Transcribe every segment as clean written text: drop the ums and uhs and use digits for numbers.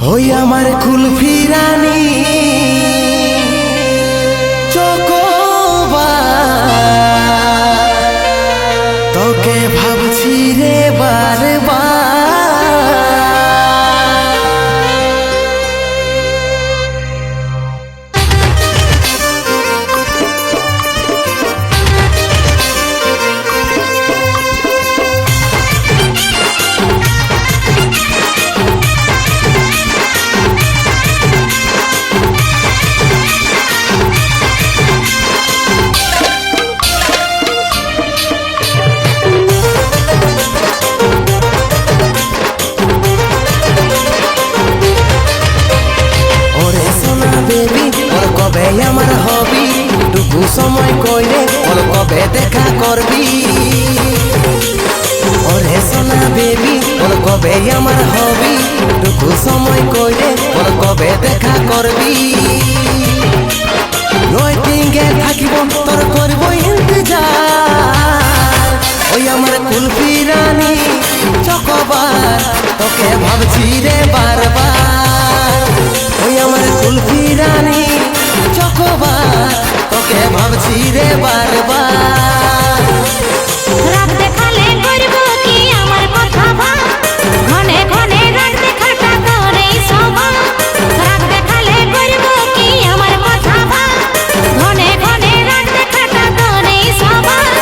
হই আমার কুলফি রানী চকোবার, তোকে ভাবছি রে বারবার। কবে আমার হবি টুকু সময় কইলে ওর কবে দেখা করবি? ওরে সোনা বেবি ওর কবে আমার হবি টুকু সময় কইলে ওর কবে দেখা করবি? ওয়েটিংয়ে থাকিব তোর করব ইন্তজার। ওই আমার কুলফি রানী চকোবার, তোকে ভাবছি রে বারবার। ওই আমার কুলফি রানী চকোবার, তোকে ভাবছি রে বারবার। রাত দেখালে করব কি আমার কথা ভাব, ঘনে ঘনে রাত দেখাটা করেই সবার। রাত দেখালে করব কি আমার কথা ভাব, ঘনে ঘনে রাত দেখাটা করেই সবার।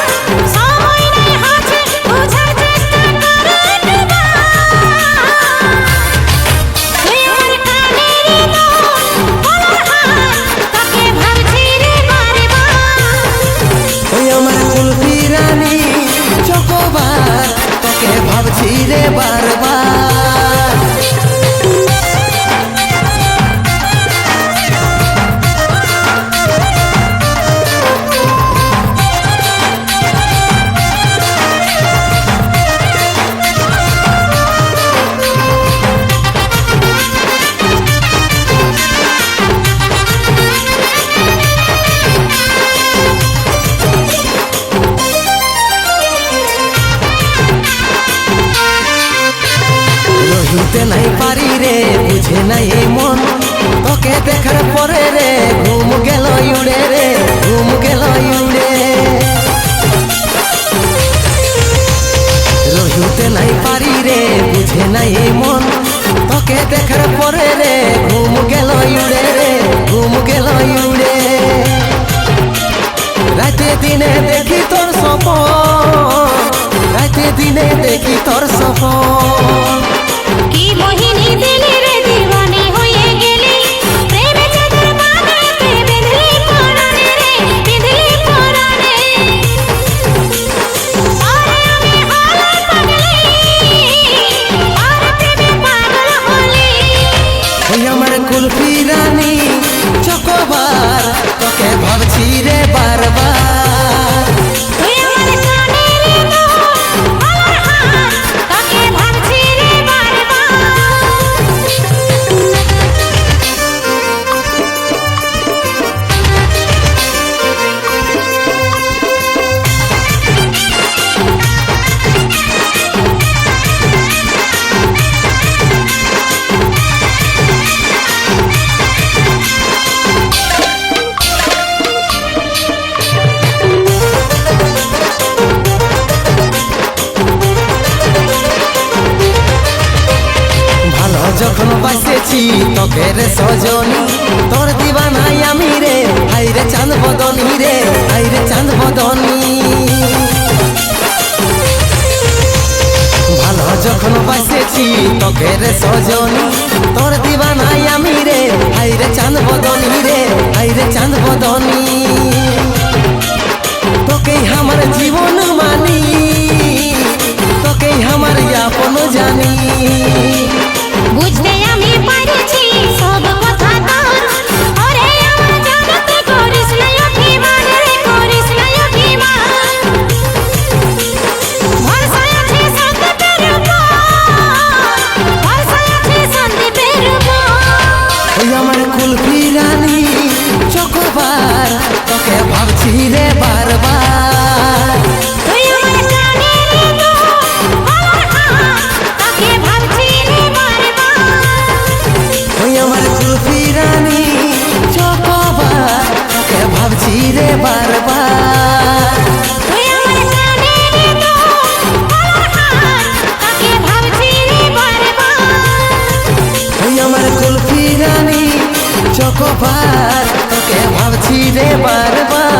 সময় নেই হাতে বোঝার চেষ্টা করে দুবার। তুই আমার কানের বলার হার, তোকে ভাবছি রে বারবার। ওই আমার কুলফি রানী চকোবার, তোকে ভাবছি রে বারবার। রহিতে নাই পারি রে, বুঝে নাই এই মন, তোকে দেখার পরে রে ঘুম গেল উড়ে রে, ঘুম গেল উড়ে। রহিতে নাই পারি রে, বুঝে নাই এই মন, তোকে দেখার পরে রে ঘুম গেল উড়ে রে, ঘুম গেল উড়ে। রাতে দিনে দেখি তোর স্বপ্ন, রাতে দিনে দেখি তোর স্বপ্ন। কি মোহিনী দিলি রে দিওয়ানি হয়ে গেলি, প্রেমে চাদর বাঁধতে বেঁধলি পরাণে রে, বেঁধলি পরাণে। আরে আমি হলাম পাগলি, আর প্রেমে পাগল হলি। ওই আমার কুলফি রানী চকোবার, তোকে ভাবছি রে বারবার। তুই আমার কানের বলার হার, তোকে ভাবছি রে বারবার। ভালো যখন বাসেছি তোকে রে সজনী, তোর দিবানাই আমি রে, হাই রে চাঁদ বদনী রে, হাই রে চাঁদ বদনী। ভালো যখন বাসেছি তোকে রে সজনী, তোর দিবানাই আমি রে, হাই রে চাঁদ বদনী রে, হাই রে চাঁদ বদনী। তোকেই আমার জীবন মানি, তোকেই আমার আপন জানি। বুঝতে আমি পারছি সব কথা তোর, ওরে আমার জগতে করিস না অভিমান রে, করিস না অভিমান। ভরসা আছে সন্দীপের উপর, ভরসা আছে সন্দীপের উপর। ওই আমার কুলফি রানী চকোবার, তোকে ভাবছি রে বারবার। চকোবার তোকে ভাবছি রে বারবার